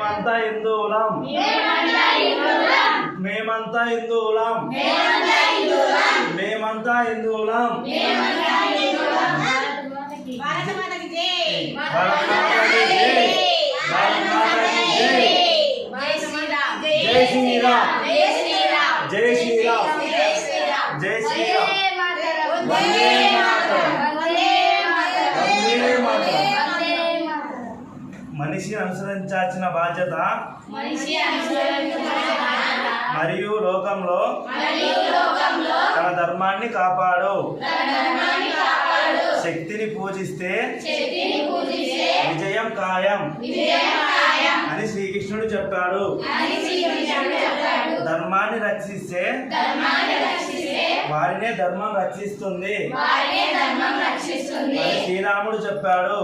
మేమంతా హిందువులం మేమంతా హిందువులం మేమంతా హిందువులం భారత మాతకి జై భారత మాతకి జై భారత మాతకి జై జై శ్రీరామ్ జై శ్రీరామ్ జై శ్రీరామ్ జై శ్రీరామ్ జై శ్రీరామ్ జై శ్రీరామ్ వందే మాతరం వందే మాతరం మనిషి అనుసరించాల్సిన బాధ్యత మరియు లోకంలో తన ధర్మాన్ని కాపాడు శక్తిని పూజిస్తే విజయం ఖాయం అని శ్రీకృష్ణుడు చెప్పాడు. ధర్మాన్ని రక్షిస్తే వారినే ధర్మం రక్షిస్తుంది అని శ్రీరాముడు చెప్పాడు.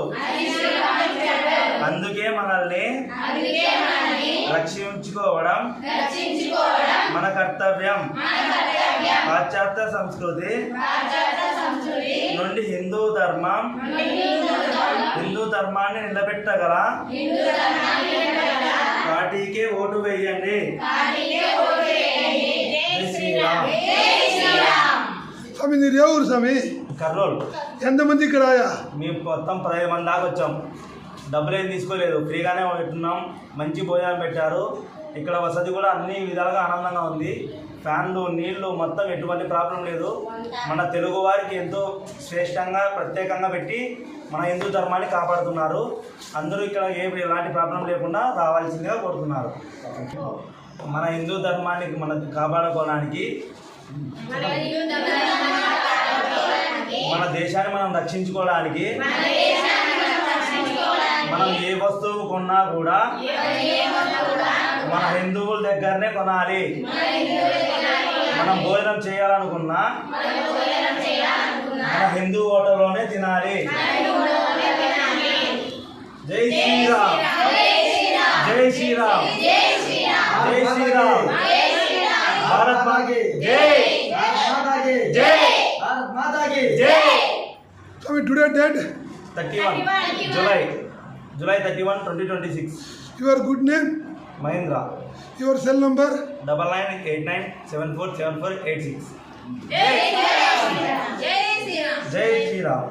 అందుకే మనల్ని రక్షించుకోవడం మన కర్తవ్యం. పాశ్చాత్య సంస్కృతి నుండి హిందూ ధర్మాన్ని నిలబెట్టగల పార్టీకే ఓటు వేయండి. జై శ్రీరామ్. స్వామి మీరు ఏ ఊరు స్వామి? కర్నూలు. ఎంతమంది ఇక్కడ? మేము మొత్తం 10 మంది దాకా వచ్చాం. డబ్బులు ఏం తీసుకోలేదు, ఫ్రీగానే పెట్టున్నాం. మంచి భోజనం పెట్టారు. ఇక్కడ వసతి కూడా అన్ని విధాలుగా ఆనందంగా ఉంది. ఫ్యాన్లు, నీళ్లు మొత్తం ఎటువంటి ప్రాబ్లం లేదు. మన తెలుగు వారికి ఎంతో శ్రేష్టంగా ప్రత్యేకంగా పెట్టి మన హిందూ ధర్మాన్ని కాపాడుతున్నారు. అందరూ ఇక్కడ ఎలాంటి ప్రాబ్లం లేకుండా రావాల్సిందిగా కోరుతున్నారు. మన హిందూ ధర్మాన్ని మనం కాపాడుకోవడానికి, మన దేశాన్ని మనం రక్షించుకోవడానికి మనం ఏ వస్తువు కొన్నా కూడా మన హిందువుల దగ్గరనే కొనాలి. మనం భోజనం చేయాలనుకున్నా మన హిందూ హోటల్లోనే తినాలి. జై శ్రీరామ్. జై శ్రీరామ్. జై శ్రీరామ్. భారత్ మాతాకి జై. జై భారత్ మాతాకి జై. స్వామి today date 31 July 31, 2026. Your good name? Mahendra. Your cell number? 9989747486. జై శ్రీరామ్. జై శ్రీరామ్.